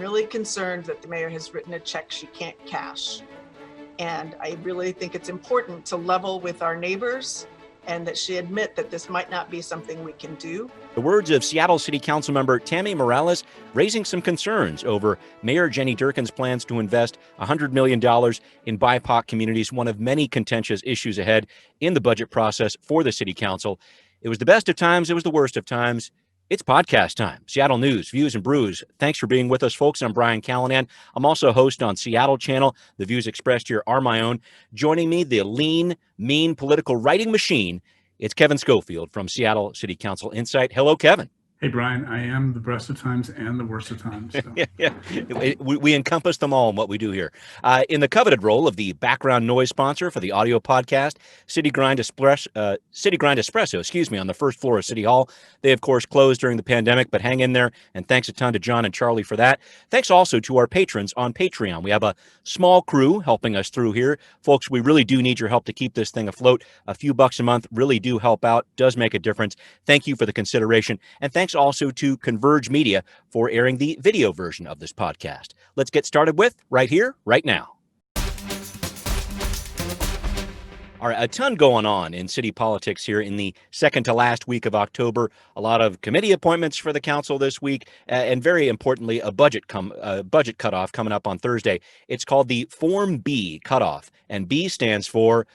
really concerned that the mayor has written a check she can't cash. And I really think it's important to level with our neighbors and that she admit that this might not be something we can do. The words of Seattle City Council member Tammy Morales raising some concerns over Mayor Jenny Durkan's plans to invest $100 million in BIPOC communities, one of many contentious issues ahead in the budget process for the City Council. It was the best of times. It was the worst of times. It's podcast time. Seattle News, Views, and Brews. Thanks for being with us, folks. I'm Brian Callanan. I'm also a host on Seattle Channel. The views expressed here are my own. Joining me, the lean, mean political writing machine, it's Kevin Schofield from Seattle City Council Insight. Hello, Kevin. Hey, Brian, I am the best of times and the worst of times. So. Yeah. We encompass them all in what we do here. In the coveted role of the background noise sponsor for the audio podcast, City Grind Espresso, on the first floor of City Hall. They, of course, closed during the pandemic, but hang in there. And thanks a ton to John and Charlie for that. Thanks also to our patrons on Patreon. We have a small crew helping us through here. Folks, we really do need your help to keep this thing afloat. A few bucks a month really do help out, does make a difference. Thank you for the consideration. And thanks also to Converge Media for airing the video version of this podcast. Let's get started with right here, right now. All right, a ton going on in city politics here in the second to last week of October. A lot of committee appointments for the council this week, and very importantly, a budget cutoff coming up on Thursday. It's called the Form B cutoff, and B stands for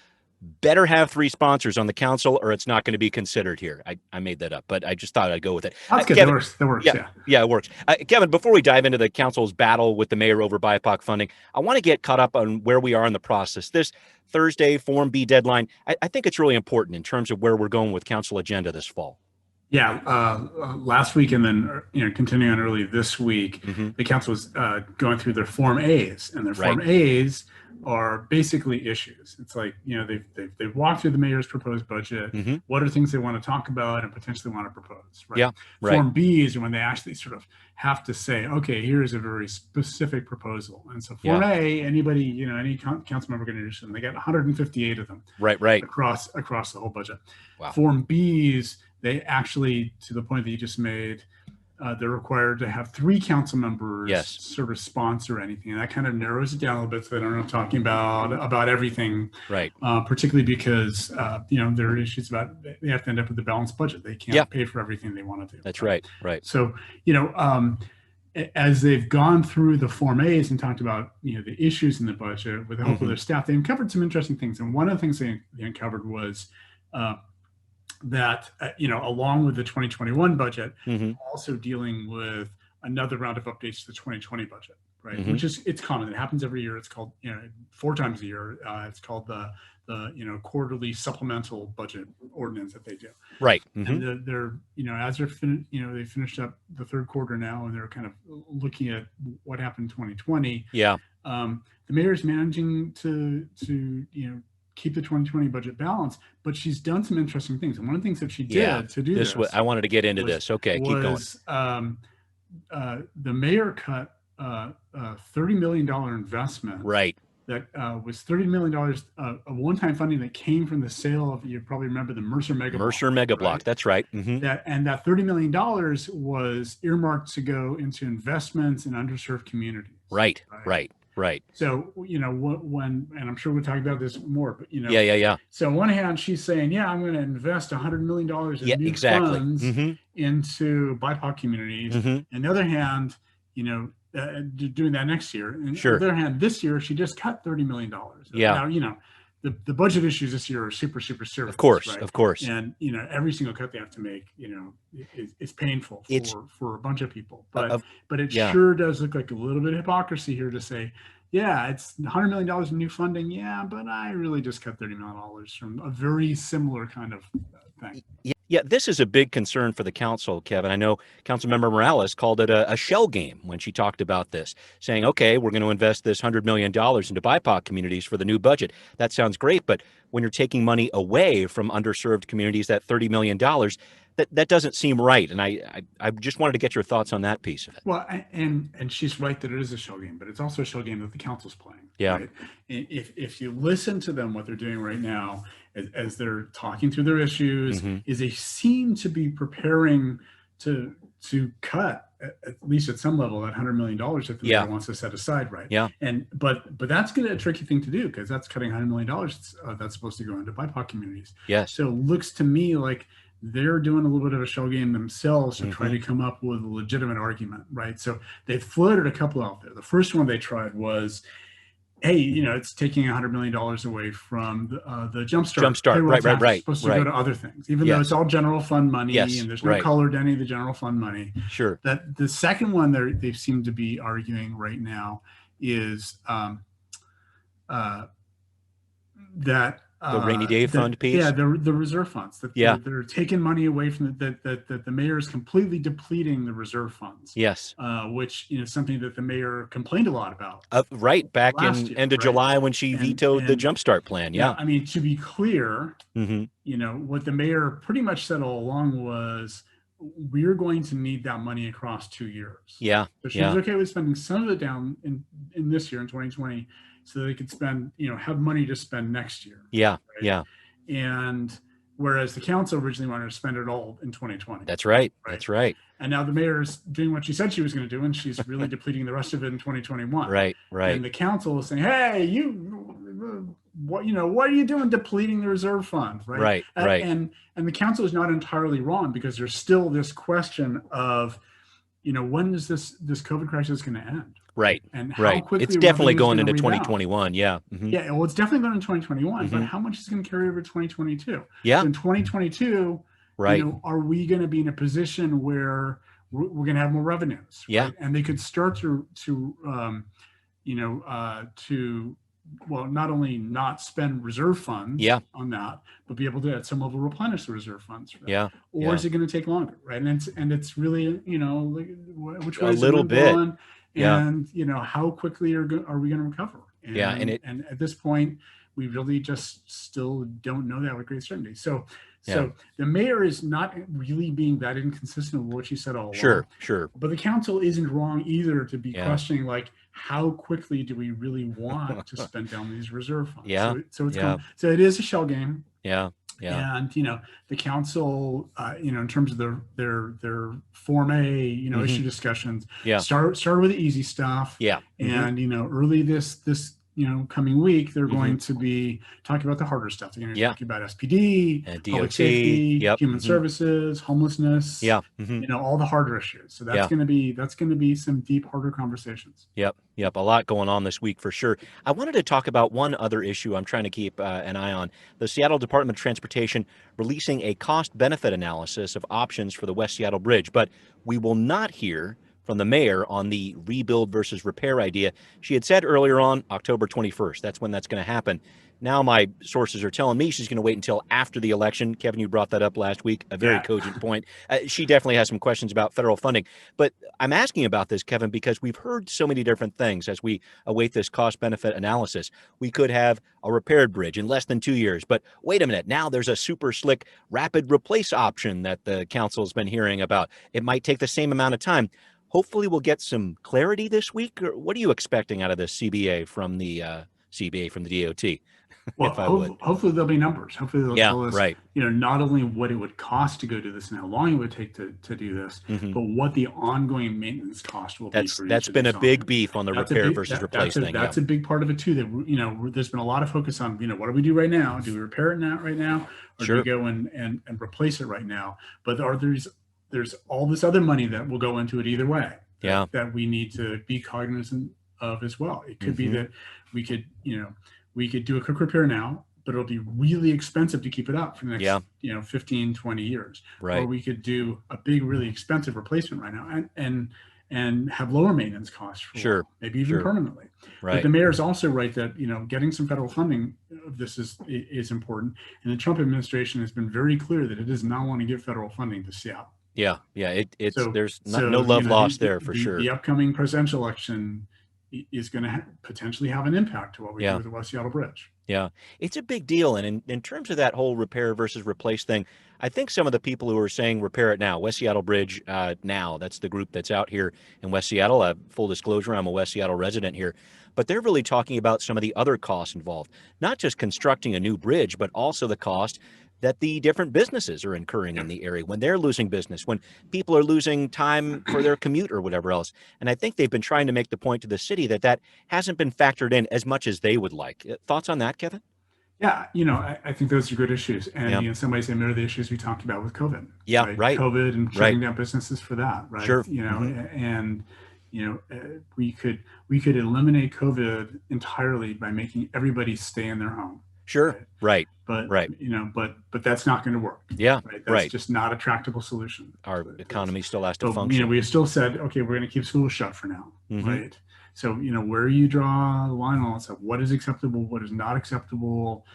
better have 3 sponsors on the council or it's not going to be considered here. I made that up, but I just thought I'd go with it. That's good. Kevin, that works. Yeah, it works. Kevin, before we dive into the council's battle with the mayor over BIPOC funding, I want to get caught up on where we are in the process. This Thursday Form B deadline, I think it's really important in terms of where we're going with council agenda this fall. Yeah, last week and then continuing on early this week, the council was going through their Form A's, and their Form A's are basically issues. It's like, they've walked through the mayor's proposed budget. What are things they want to talk about and potentially want to propose, right? Yeah, right. Form B's are when they actually sort of have to say, okay, here's a very specific proposal. And so Form A, anybody, any council member can introduce them. They got 158 of them. Right. Across the whole budget. Wow. Form B's, they actually, to the point that you just made, they're required to have 3 council members sort of sponsor anything, and that kind of narrows it down a little bit so they don't know talking about everything, right? Particularly because there are issues about they have to end up with a balanced budget. They can't pay for everything they want to do. That's right. So as they've gone through the Form A's and talked about the issues in the budget with the help of their staff, they uncovered some interesting things, and one of the things they uncovered was that along with the 2021 budget, also dealing with another round of updates to the 2020 budget, right? Which is, it's common. It happens every year. It's called 4 times a year. It's called the quarterly supplemental budget ordinance that they do. Right. And they're as they're they finished up the 3rd quarter now, and they're kind of looking at what happened in 2020. Yeah. The mayor's managing to keep the 2020 budget balanced, but she's done some interesting things. And one of the things that she did to do this, I wanted to get into this. Okay, keep going. The mayor cut a $30 million investment. Right. That was $30 million of one-time funding that came from the sale of, you probably remember, the Mercer Mega Block. That's right. That $30 million was earmarked to go into investments in underserved communities. Right. So, when, and I'm sure we'll talk about this more, but, So on one hand, she's saying, I'm going to invest $100 million in new funds into BIPOC communities. On the other hand, doing that next year. And on the other hand, this year, she just cut $30 million. Now, the budget issues this year are super, super serious. Of course. And, every single cut they have to make, is painful for a bunch of people. But it sure does look like a little bit of hypocrisy here to say, it's $100 million in new funding. Yeah, but I really just cut $30 million from a very similar kind of thing. Yeah, this is a big concern for the council, Kevin. I know Councilmember Morales called it a shell game when she talked about this, saying, okay, we're going to invest this $100 million into BIPOC communities for the new budget. That sounds great, but when you're taking money away from underserved communities, that $30 million, that doesn't seem right. And I just wanted to get your thoughts on that piece of it. Well, and she's right that it is a shell game, but it's also a shell game that the council's playing. Yeah. Right? If you listen to them, what they're doing right now, as they're talking through their issues, is they seem to be preparing to cut at least at some level, that $100 million that the mayor wants to set aside, right? Yeah. But that's going to be a tricky thing to do, because that's cutting $100 million that's supposed to go into BIPOC communities. Yes. So it looks to me like they're doing a little bit of a shell game themselves to try to come up with a legitimate argument, right? So they floated a couple out there. The first one they tried was, hey, it's taking $100 million away from the Jumpstart. Right. It's supposed to go to other things, even though it's all general fund money and there's no color to any of the general fund money. Sure. That the second one they seem to be arguing right now is that the rainy day fund piece. Yeah, the reserve funds. They're taking money away from that the mayor is completely depleting the reserve funds. Yes. Which something that the mayor complained a lot about. Right back in end of July when she vetoed the Jumpstart plan. Yeah. I mean, to be clear, what the mayor pretty much said all along was, we're going to need that money across 2 years. Yeah. So she was okay with spending some of it down in this year in 2020. So they could spend, have money to spend next year. Yeah, right? yeah. And whereas the council originally wanted to spend it all in 2020. That's right. That's right. And now the mayor's doing what she said she was going to do, and she's really depleting the rest of it in 2021. Right. And the council is saying, hey, what are you doing depleting the reserve fund? Right. And the council is not entirely wrong, because there's still this question of, when is this COVID crisis going to end? Right. And how quickly it's definitely going into rebound. 2021. Yeah. Mm-hmm. Yeah. Well, it's definitely going into 2021, but how much is going to carry over to 2022? Yeah. So in 2022, are we going to be in a position where we're going to have more revenues? Yeah. Right? And they could start to not only not spend reserve funds on that, but be able to at some level replenish the reserve funds. Right? Yeah. Or is it going to take longer? Right. And it's really, which way a little bit. And how quickly are we going to recover? And, and at this point, we really just still don't know that with great certainty. So the mayor is not really being that inconsistent with what she said all along. Sure. But the council isn't wrong either to be questioning, like, how quickly do we really want to spend down these reserve funds? Yeah. So so it is a shell game. Yeah. And the council, in terms of their Form A, issue discussions, started with the easy stuff. Yeah. And early this coming week, they're going to be talking about the harder stuff. They're going to be talking about SPD, and public DOT, safety, human services, homelessness. Yeah. All the harder issues. So that's going to be some deep, harder conversations. Yep. A lot going on this week for sure. I wanted to talk about one other issue I'm trying to keep an eye on. The Seattle Department of Transportation releasing a cost-benefit analysis of options for the West Seattle Bridge, but we will not hear from the mayor on the rebuild versus repair idea. She had said earlier on October 21st. That's when that's going to happen. Now my sources are telling me she's going to wait until after the election. Kevin, you brought that up last week, a very cogent point. She definitely has some questions about federal funding. But I'm asking about this, Kevin, because we've heard so many different things as we await this cost-benefit analysis. We could have a repaired bridge in less than 2 years. But wait a minute, now there's a super slick rapid replace option that the council's been hearing about. It might take the same amount of time. Hopefully we'll get some clarity this week. Or what are you expecting out of this CBA from the DOT? Well, hopefully there'll be numbers. Hopefully they'll tell us, not only what it would cost to go do this and how long it would take to do this, but what the ongoing maintenance cost will be. That's been a big beef on the repair versus replace thing. That's a big part of it too. That there's been a lot of focus on, what do we do right now? Do we repair it right now, or do we go and replace it right now? But there's all this other money that will go into it either way. That we need to be cognizant of as well. It could be that we could do a quick repair now, but it'll be really expensive to keep it up for the next 15, 20 years. Right. Or we could do a big, really expensive replacement right now and have lower maintenance costs for maybe even permanently. Right. But the mayor's also right that getting some federal funding of this is important. And the Trump administration has been very clear that it does not want to give federal funding to Seattle. Yeah. There's no love lost there for sure. The upcoming presidential election is going to potentially have an impact to what we do with the West Seattle Bridge. Yeah, it's a big deal. And in terms of that whole repair versus replace thing, I think some of the people who are saying repair it now, West Seattle Bridge now, that's the group that's out here in West Seattle. Full disclosure, I'm a West Seattle resident here. But they're really talking about some of the other costs involved, not just constructing a new bridge, but also the cost that the different businesses are incurring in the area when they're losing business, when people are losing time for their commute or whatever else. And I think they've been trying to make the point to the city that that hasn't been factored in as much as they would like. Thoughts on that, Kevin? Yeah, I think those are good issues. And Yeah. in some ways, they mirror the issues we talked about with COVID. Yeah, right. COVID and Right. shutting down businesses for that, right? Sure. And we could eliminate COVID entirely by making everybody stay in their home. Sure. Right. But Right. but that's not going to work. Yeah. Right. That's Right. just not a tractable solution. Our economy still has to So, function. we still said, okay, we're going to keep schools shut for now, Mhm. right? So, where you draw the line on all that stuff, what is acceptable, what is not acceptable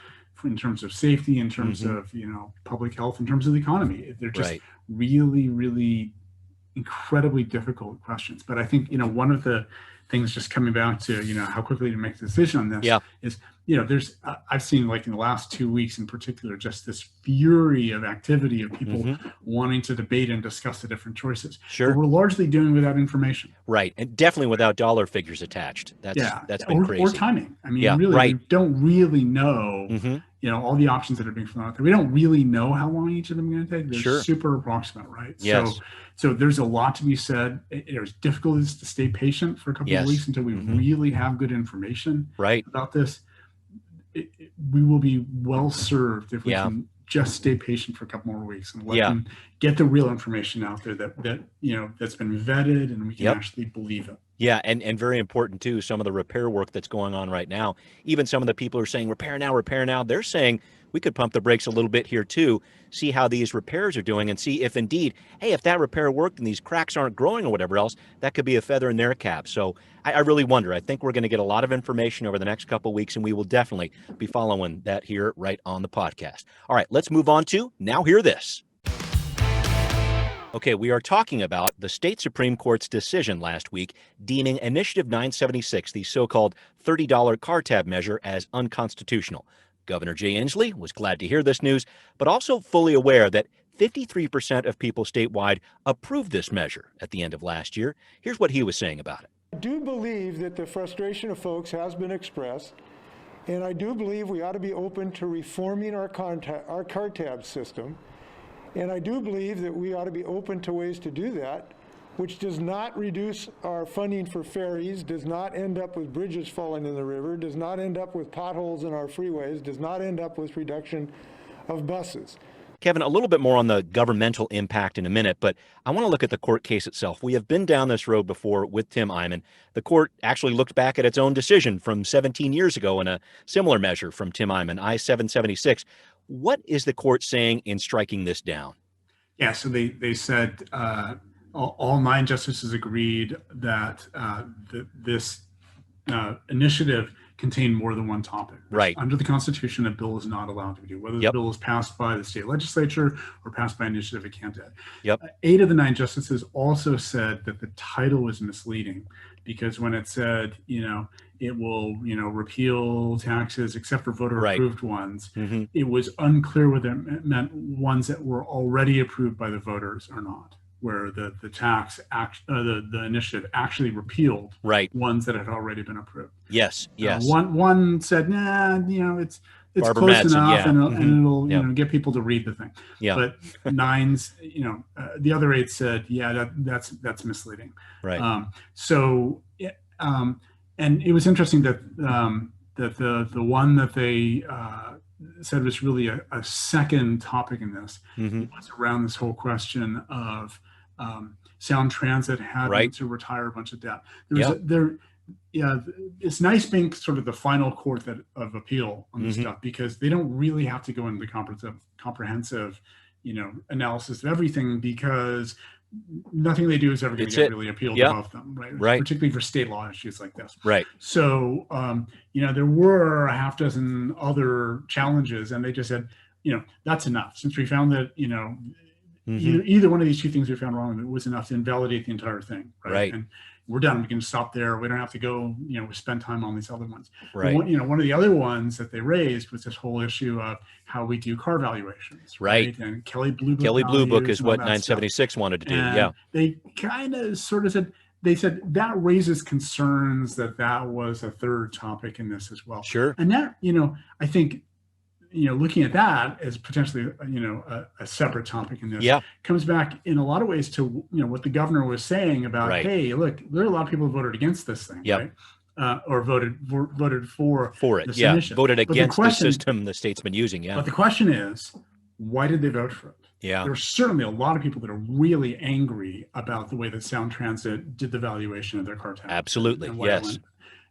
in terms of safety, in terms of, public health, in terms of the economy. They're just Right. really, really incredibly difficult questions. But I think, one of the things just coming back to, how quickly to make the decision on this is, there's, I've seen like in the last 2 weeks in particular, just this fury of activity of people wanting to debate and discuss the different choices. Sure. But we're largely doing without information. Right. And definitely without dollar figures attached. That's been crazy. Or timing. I mean, Yeah, really, right. we don't really know, Mhm. all the options that are being thrown out there. We don't really know how long each of them are going to take. They're Sure. super approximate, right? Yes. So there's a lot to be said. There's difficulties to stay patient for a couple Yes. of weeks until we really have good information Right. about this. We will be well served if we Yeah. can just stay patient for a couple more weeks and let Yeah. them get the real information out there that that's been vetted and we can Yep. actually believe it. Yeah, and very important too, some of the repair work that's going on right now. Even some of the people are saying repair now, repair now. They're saying we could pump the brakes a little bit here too, see how these repairs are doing and see if indeed, hey, if that repair worked and these cracks aren't growing or whatever else, that could be a feather in their cap. So I really wonder. I think we're going to get a lot of information over the next couple of weeks, and we will definitely be following that here right on the podcast. All right, let's move on to Now Hear This. Okay, we are talking about the state Supreme Court's decision last week deeming Initiative 976, the so-called $30 car tab measure, as unconstitutional. Governor Jay Inslee was glad to hear this news, but also fully aware that 53% of people statewide approved this measure at the end of last year. Here's what he was saying about it. I do believe that the frustration of folks has been expressed, and I do believe we ought to be open to reforming our car tab system. And I do believe that we ought to be open to ways to do that, which does not reduce our funding for ferries, does not end up with bridges falling in the river, does not end up with potholes in our freeways, does not end up with reduction of buses. Kevin, a little bit more on the governmental impact in a minute, but I want to look at the court case itself. We have been down this road before with Tim Eyman. The court actually looked back at its own decision from 17 years ago in a similar measure from Tim Eyman, I-776. What is the court saying in striking this down? Yeah, so they said all 9 justices agreed that this initiative contained more than one topic. Right. Under the Constitution, a bill is not allowed to do, whether the bill is passed by the state legislature or passed by initiative, it can't do. Yep. 8 of the 9 justices also said that the title was misleading because when it said, it will, repeal taxes except for voter approved ones, it was unclear whether it meant ones that were already approved by the voters or not, where the initiative actually repealed ones that had already been approved. Yes. One said, it's Barbara close Madsen, enough, and it'll get people to read the thing. Yeah. But 9's, the other 8 said, that's misleading. Right. And it was interesting that the one that they said was really a second topic in this was around this whole question of Sound Transit having to retire a bunch of debt. It's nice being sort of the final court of appeal on this stuff because they don't really have to go into the comprehensive, analysis of everything because nothing they do is ever going to get really appealed above them, right? Particularly for state law issues like this. Right. So, there were a half dozen other challenges, and they just said, that's enough. Since we found that, either one of these 2 things we found wrong, it was enough to invalidate the entire thing, right? And we're done. We can stop there. We don't have to go, spend time on these other ones. Right. One of the other ones that they raised was this whole issue of how we do car valuations. Right. And Kelly Blue Book is what 976 wanted to do. And they kind of sort of said, that raises concerns that was a third topic in this as well. Sure. And that, I think looking at that as potentially, a separate topic in this, Yeah. comes back in a lot of ways to, what the governor was saying about, Right. hey, look, there are a lot of people who voted against this thing, Yep. right? Or voted for it. this Yeah. initiative. Voted But the against the question- system the state's been using. Yeah. But the question is, why did they vote for it? Yeah. There are certainly a lot of people that are really angry about the way that Sound Transit did the valuation of their car tabs. Absolutely, and why it yes. went.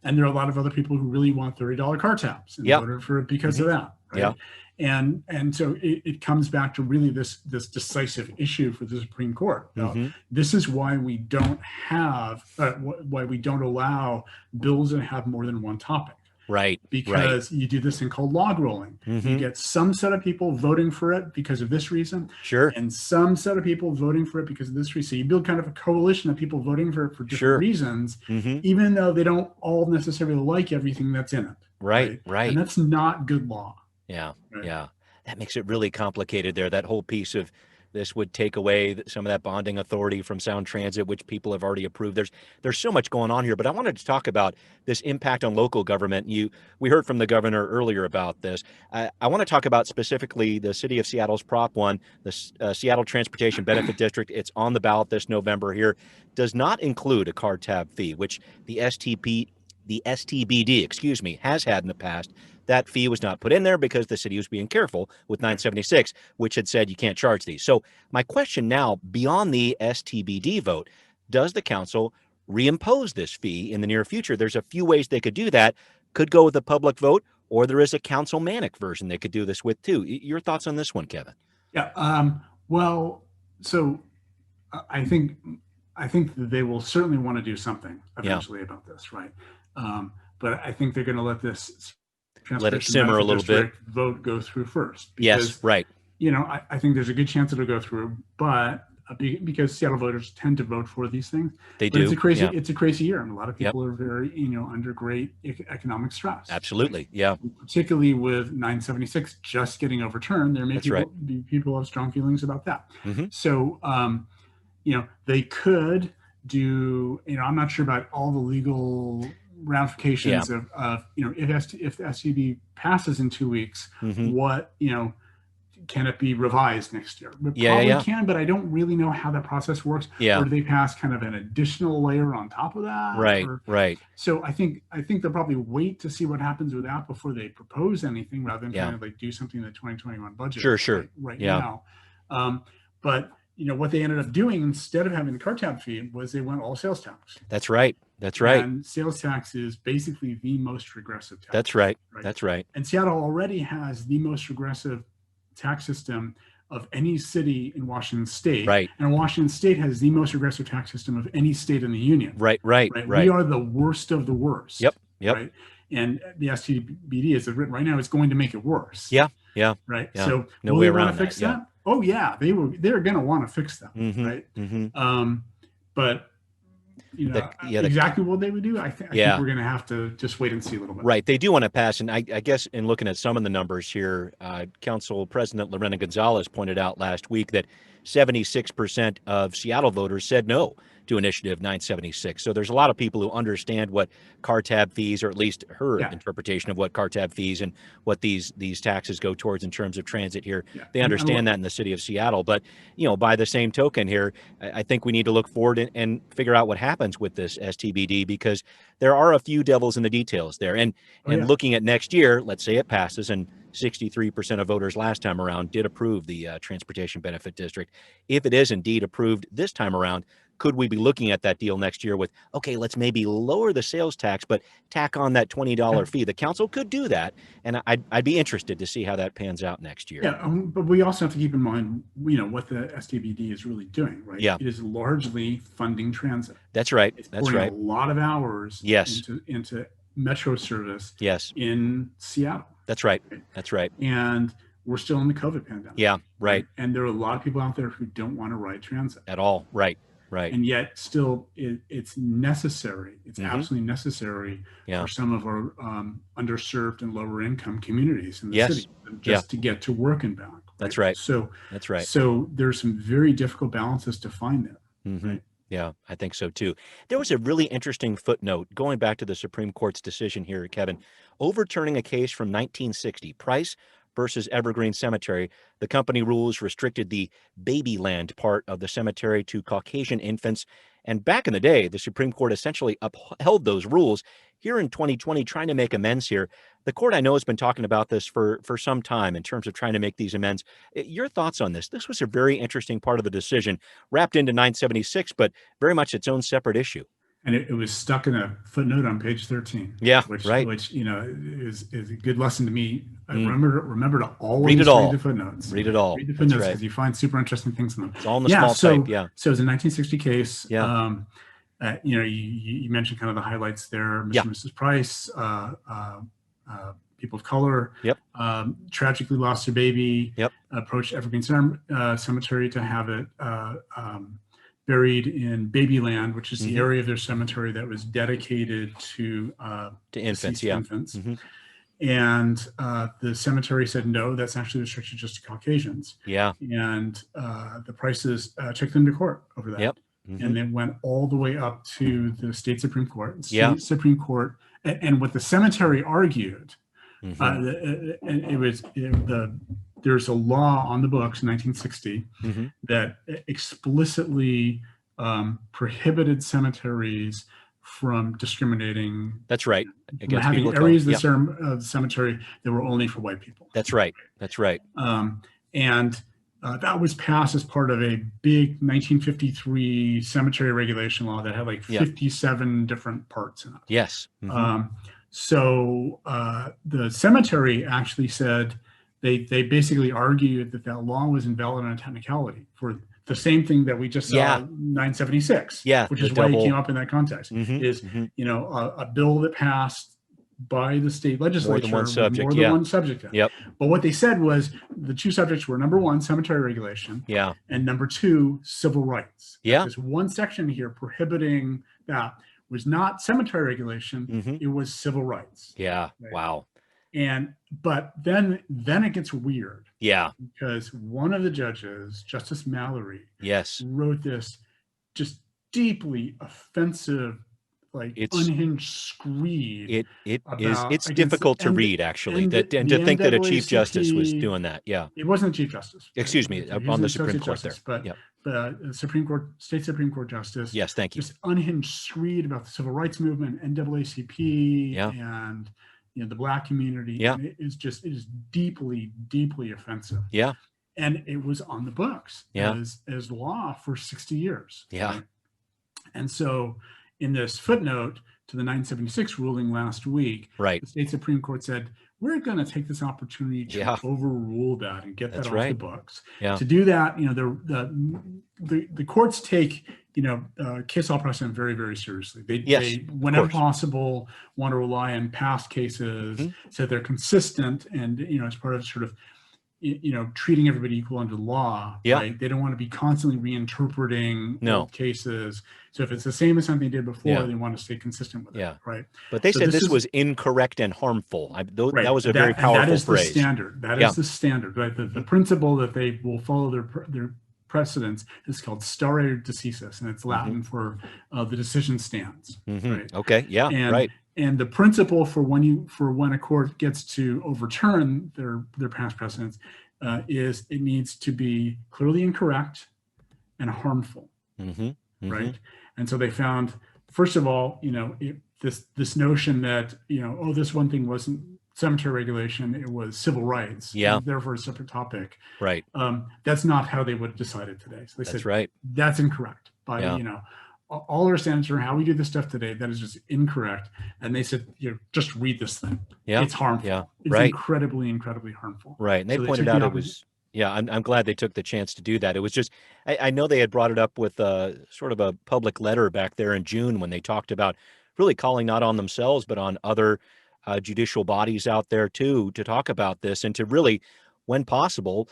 And there are a lot of other people who really want $30 car tabs and Yep. voted for it because of that. Right? Yeah. And so it comes back to really this decisive issue for the Supreme Court. Mhm. This is why we don't have, why we don't allow bills that have more than one topic. Right. Because you do this thing called log rolling. You Mhm. get some set of people voting for it because of this reason, Sure. and some set of people voting for it because of this reason. So you build kind of a coalition of people voting for it for different Sure. reasons, Mhm. even though they don't all necessarily like everything that's in it. Right. And that's not good law. Yeah. Right. Yeah. That makes it really complicated there. That whole piece of this would take away some of that bonding authority from Sound Transit, which people have already approved. There's so much going on here, but I wanted to talk about this impact on local government. We heard from the governor earlier about this. I want to talk about specifically the city of Seattle's Prop 1, the Seattle Transportation Benefit District. It's on the ballot this November here. Does not include a car tab fee, which the STBD, has had in the past. That fee was not put in there because the city was being careful with 976, which had said you can't charge these. So my question now, beyond the STBD vote, does the council reimpose this fee in the near future? There's a few ways they could do that. Could go with a public vote, or there is a councilmanic version they could do this with too. Your thoughts on this one, Kevin? Yeah. Well, so I think that they will certainly want to do something eventually about this, right? But I think they're going to let this let it simmer a little bit. Vote go through first. Yes, right. I think there's a good chance it'll go through, but because Seattle voters tend to vote for these things, they do. It's a crazy year, and a lot of people are very, under great economic stress. Absolutely, yeah. Particularly with 976 just getting overturned, there may be people who have strong feelings about that. Mm-hmm. So, they could do. I'm not sure about all the legal ramifications of if the SCB passes in 2 weeks, mm-hmm. what can it be revised next year? It probably can, but I don't really know how that process works. Or do they pass kind of an additional layer on top of that? Right. So I think they'll probably wait to see what happens with that before they propose anything, rather than kind of like do something in the 2021 budget. Sure. Right now. But what they ended up doing instead of having the car tab fee was they went all sales tax. That's right. And sales tax is basically the most regressive tax. That's right. And Seattle already has the most regressive tax system of any city in Washington State. Right. And Washington State has the most regressive tax system of any state in the union. Right. We are the worst of the worst. Yep. Right. And the STBD, as it's written right now, is going to make it worse. Yeah. Right. Yeah. So no way around fix that? Oh yeah, they're going to want to fix that. Mm-hmm. Right. Mm-hmm. But exactly what they would do, I think we're going to have to just wait and see a little bit. Right. They do want to pass. And I guess in looking at some of the numbers here, Council President Lorena Gonzalez pointed out last week that 76% of Seattle voters said no to Initiative 976. So there's a lot of people who understand what car tab fees, or at least her interpretation of what car tab fees and what these taxes go towards in terms of transit here. Yeah. They understand that in the city of Seattle. But, by the same token here, I think we need to look forward and figure out what happens with this STBD, because there are a few devils in the details there. And looking at next year, let's say it passes, and 63% of voters last time around did approve the Transportation Benefit District. If it is indeed approved this time around, could we be looking at that deal next year with, okay, let's maybe lower the sales tax, but tack on that $20 fee? The council could do that, and I'd be interested to see how that pans out next year. Yeah, but we also have to keep in mind, what the STBD is really doing, right? Yeah. It is largely funding transit. That's right. It's pouring a lot of hours into metro service in Seattle. That's right. And we're still in the COVID pandemic. Yeah, right. And there are a lot of people out there who don't want to ride transit at all. Right. And yet still it's necessary. It's absolutely necessary for some of our underserved and lower income communities in the city just to get to work and back. Right? That's right. So that's right. So there's some very difficult balances to find there. Mm-hmm. Right? Yeah, I think so too. There was a really interesting footnote going back to the Supreme Court's decision here, Kevin, overturning a case from 1960, Price versus Evergreen Cemetery. The company rules restricted the Babyland part of the cemetery to Caucasian infants. And back in the day, the Supreme Court essentially upheld those rules. Here in 2020, trying to make amends here. The court, I know, has been talking about this for some time in terms of trying to make these amends. Your thoughts on this? This was a very interesting part of the decision, wrapped into 976, but very much its own separate issue. And it was stuck in a footnote on page 13. Yeah, which, right. Which, is a good lesson to me. I remember to always read the footnotes. Read it all. Read the footnotes because you find super interesting things in them. It's all in the small type, yeah. So it was a 1960 case. Yeah. You mentioned kind of the highlights there. Mr. and Mrs. Price, people of color, tragically lost their baby, approached Evergreen Cemetery to have it buried in Babyland, which is the area of their cemetery that was dedicated to infants. Infants. And the cemetery said, no, that's actually restricted just to Caucasians. Yeah. And the Prices took them to court over that. And then went all the way up to the state Supreme Court. Supreme Court, and what the cemetery argued, there's a law on the books in 1960 that explicitly prohibited cemeteries from discriminating. That's right. Against having areas of the cemetery that were only for white people. That's right. And that was passed as part of a big 1953 cemetery regulation law that had like 57 different parts in it. Yes. So the cemetery actually said they basically argued that law was invalid on a technicality for the same thing that we just saw in 976, which is why it came up in that context, is a bill that passed by the state legislature, more than one subject, one subject. But what they said was the two subjects were, number one, cemetery regulation, and number two, civil rights. There's one section here prohibiting that was not cemetery regulation; it was civil rights. Right? Wow. But then it gets weird. Because one of the judges, Justice Mallory, wrote this just deeply offensive, it's unhinged screed. It's difficult to read, actually, and to think that a Chief Justice was doing that. It wasn't a Chief Justice. Excuse me, on the Supreme Court Justice, there. But the Supreme Court, state Supreme Court Justice. Yes, thank you. Just unhinged screed about the civil rights movement, NAACP, and the Black community. It is deeply, deeply offensive. And it was on the books as law for 60 years. Right? And so, in this footnote to the 976 ruling last week, the state Supreme Court said, we're going to take this opportunity to overrule that and get that off the books. To do that, the courts take, case law precedent very, very seriously. They whenever possible, want to rely on past cases so they're consistent and, as part of sort of, treating everybody equal under the law, right? They don't want to be constantly reinterpreting cases. So if it's the same as something they did before, they want to stay consistent with it, right? But they said this was incorrect and harmful. That was a very powerful phrase. That is the standard, right? The principle that they will follow their precedents is called stare decisis, and it's Latin for the decision stands. Right? Okay, And the principle for when a court gets to overturn their past precedents is it needs to be clearly incorrect and harmful, right? And so they found, first of all, this notion that this one thing wasn't cemetery regulation, it was civil rights, therefore a separate topic, right? That's not how they would have decided today. So they said that's incorrect by all our standards for how we do this stuff today, that is just incorrect. And they said, just read this thing. It's harmful. It's incredibly, incredibly harmful. Right. And they pointed out it was, I'm glad they took the chance to do that. It was just, I know they had brought it up with sort of a public letter back there in June when they talked about really calling not on themselves, but on other judicial bodies out there too, to talk about this and to really, when possible,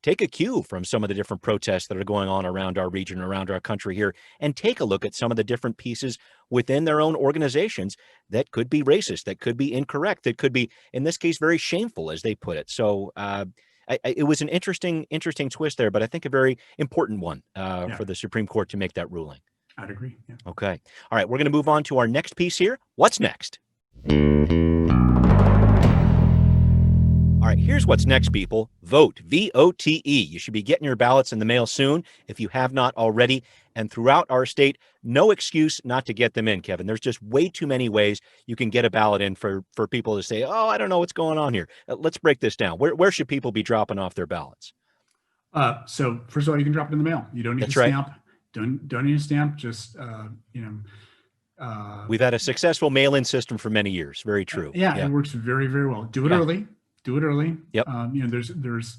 take a cue from some of the different protests that are going on around our region, around our country here, and take a look at some of the different pieces within their own organizations that could be racist, that could be incorrect, that could be, in this case, very shameful, as they put it. So it was an interesting twist there, but I think a very important one for the Supreme Court to make that ruling. I'd agree. Okay. All right. We're going to move on to our next piece here. What's next? All right, here's what's next, people. Vote, V-O-T-E. You should be getting your ballots in the mail soon if you have not already. And throughout our state, no excuse not to get them in, Kevin. There's just way too many ways you can get a ballot in for people to say, oh, I don't know what's going on here. Let's break this down. Where should people be dropping off their ballots? So first of all, you can drop it in the mail. You don't need That's a right. stamp. Don't need a stamp. Just We've had a successful mail-in system for many years. Very true. Yeah, it works very, very well. Do it early. Do it early. Yep. There's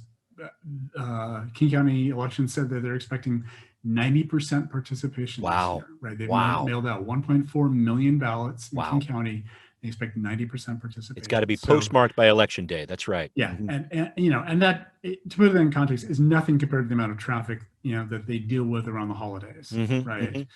King County Elections said that they're expecting 90% participation. Wow. This year, right? They've Wow. mailed out 1.4 million ballots in Wow. King County. They expect 90% participation. It's got to be postmarked by Election Day. That's right. Yeah, and that, to put it in context, is nothing compared to the amount of traffic that they deal with around the holidays, right?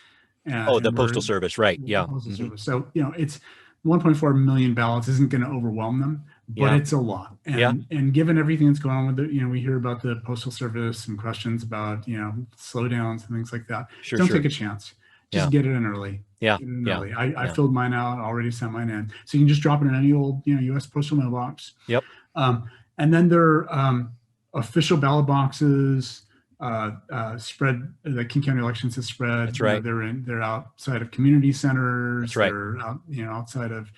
The Postal Service, right? Yeah. Postal Service. So it's 1.4 million ballots isn't going to overwhelm them, but it's a lot. And given everything that's going on with it, we hear about the Postal Service and questions about slowdowns and things like that. Don't take a chance. Just get it in early. I filled mine out, already sent mine in. So you can just drop it in any old, U.S. postal mailbox. Yep. And then there are official ballot boxes spread. The King County Elections has spread. That's right. They're outside of community centers. That's right. They're out, outside of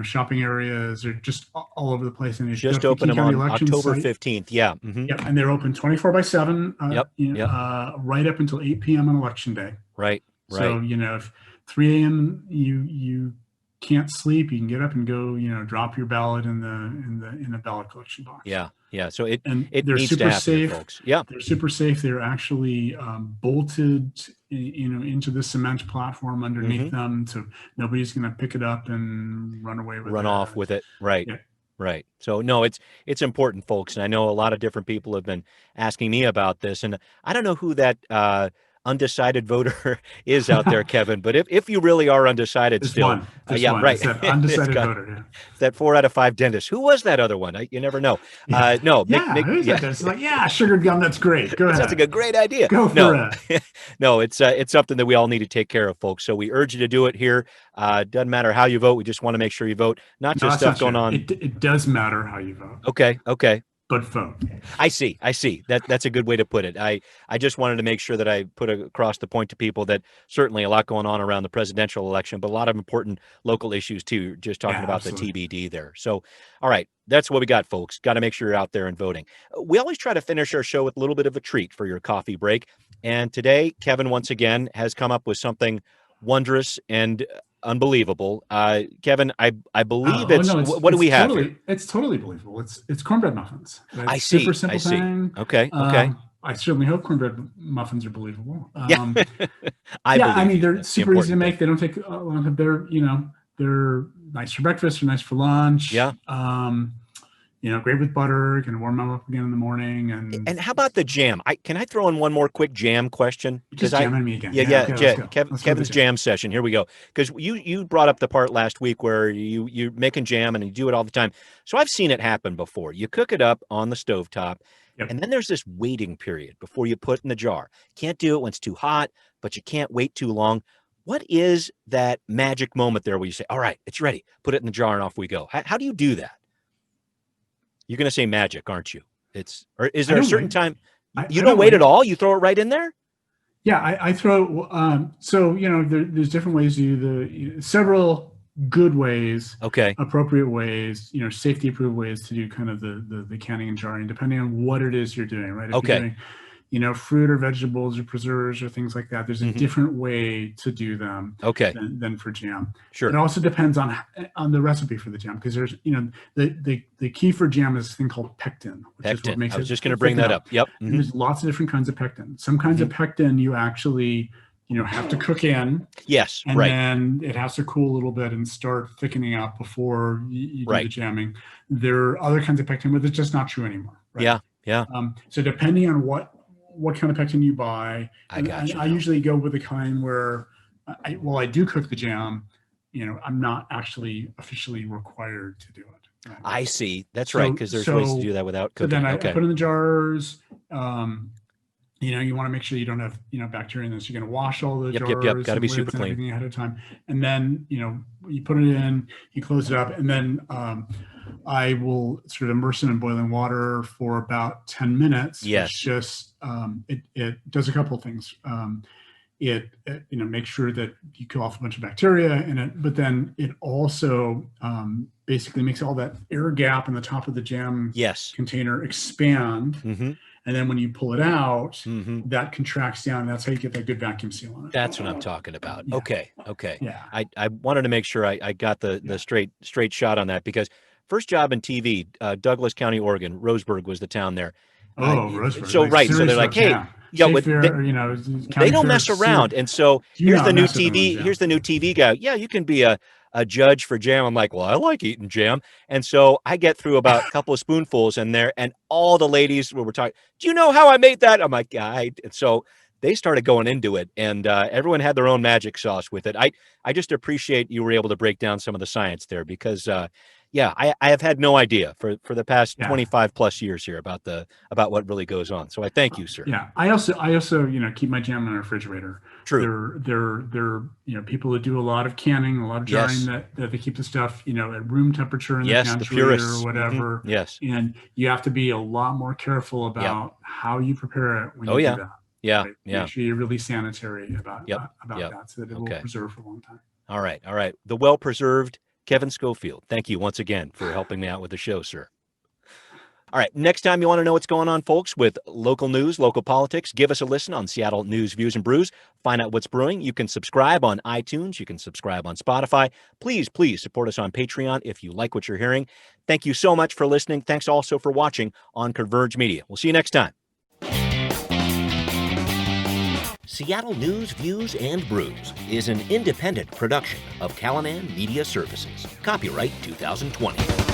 shopping areas. They're just all over the place. And just open them on October 15th. Yeah. Yep. And they're open 24/7. Right up until 8 p.m. on Election Day. Right. So, if 3 a.m. you can't sleep, you can get up and go, drop your ballot in the ballot collection box. Yeah. So it they're needs super to happen, safe, folks. Yeah. They're super safe. They're actually bolted, into the cement platform underneath them, so nobody's going to pick it up and run away with it. Run off with it. Right. Yeah. Right. So no, it's important, folks. And I know a lot of different people have been asking me about this, and I don't know who that undecided voter is out there, Kevin, but if you really are undecided There's still, one. right. It's that undecided voter. Yeah. That 4 out of 5 dentists. Who was that other one? You never know. No. Who's that? It's like, sugared gum. That's great. Go ahead. Sounds like a great idea. Go for it. No, it's something that we all need to take care of, folks. So we urge you to do it here. Doesn't matter how you vote. We just want to make sure you vote. Not just stuff going on. It does matter how you vote. Okay. But vote. I see. That's a good way to put it. I just wanted to make sure that I put across the point to people that certainly a lot going on around the presidential election, but a lot of important local issues too. Just talking about absolutely. The TBD there. So, all right, that's what we got, folks. Got to make sure you're out there and voting. We always try to finish our show with a little bit of a treat for your coffee break. And today, Kevin, once again, has come up with something wondrous and unbelievable. Kevin, I believe what do we have here? It's totally believable. It's cornbread muffins. Right? I see. Super simple thing. Okay. I certainly hope cornbread muffins are believable. I mean, they're super easy to make. They don't take long. They're nice for breakfast or nice for lunch. Yeah. Great with butter. Can warm them up again in the morning. And how about the jam? Can I throw in one more quick jam question? Just jamming me again. Yeah. Kevin's jam session. Here we go. Because you brought up the part last week where you're making jam and you do it all the time. So I've seen it happen before. You cook it up on the stovetop, and then there's this waiting period before you put it in the jar. Can't do it when it's too hot, but you can't wait too long. What is that magic moment there where you say, all right, it's ready, put it in the jar and off we go? How do you do that? You're going to say magic, aren't you? Or is there a certain time you don't wait at all? You throw it right in there? Yeah, I throw. There's different ways to do several good ways. Okay. Appropriate ways. Safety approved ways to do kind of the canning and jarring, depending on what it is you're doing. Right. If you're doing, fruit or vegetables or preserves or things like that, there's a different way to do them. Okay. Than for jam. Sure. It also depends on the recipe for the jam, because there's the key for jam is this thing called pectin, which is what makes it. I was just going to bring that up. Yep. And there's lots of different kinds of pectin. Some kinds of pectin you actually have to cook in. Yes. And then it has to cool a little bit and start thickening up before you do the jamming. There are other kinds of pectin, but it's just not true anymore. Right? Yeah. So depending on what kind of pectin you buy, I usually go with the kind where I do cook the jam, I'm not actually officially required to do it. Right? I see. That's right, because there's ways to do that without cooking. So then I put it in the jars. You want to make sure you don't have bacteria in this. You're going to wash all the jars. Yep. Got to be super clean ahead of time. And then you put it in, you close it up, and then I will sort of immerse it in boiling water for about 10 minutes. Yes. Which just, it does a couple of things. It makes sure that you kill off a bunch of bacteria in it, but then it also basically makes all that air gap in the top of the jam container expand. Mm-hmm. And then when you pull it out, Mm-hmm. that contracts down. And that's how you get that good vacuum seal on it. That's what I'm talking about. Yeah. Okay. Yeah. I wanted to make sure I got the straight shot on that, because first job in TV, Douglas County, Oregon, Roseburg was the town there. Oh, Roseburg. So like right, so they're like, hey, State Fair, they don't mess around. And so here's the new mess with them on TV. jam. Here's the new TV guy. Yeah, you can be a judge for jam. I'm like, well, I like eating jam. And so I get through about a couple of spoonfuls in there, and all the ladies were talking, do you know how I made that? I'm like, yeah. And so they started going into it, and everyone had their own magic sauce with it. I just appreciate you were able to break down some of the science there, because I have had no idea for the past 25 plus years here about what really goes on. So I thank you, sir. Yeah. I also keep my jam in a refrigerator. True. They're people that do a lot of canning, a lot of drying, that they keep the stuff, at room temperature in the pantry or whatever. Mm-hmm. Yes. And you have to be a lot more careful about how you prepare it when you do that. Yeah. Right? Yeah. Make sure you're really sanitary about that, so that it will preserve for a long time. All right. The well-preserved Kevin Schofield, thank you once again for helping me out with the show, sir. All right, next time you want to know what's going on, folks, with local news, local politics, give us a listen on Seattle News, Views, and Brews. Find out what's brewing. You can subscribe on iTunes. You can subscribe on Spotify. Please support us on Patreon if you like what you're hearing. Thank you so much for listening. Thanks also for watching on Converge Media. We'll see you next time. Seattle News, Views, and Brews is an independent production of Callanan Media Services. Copyright 2020.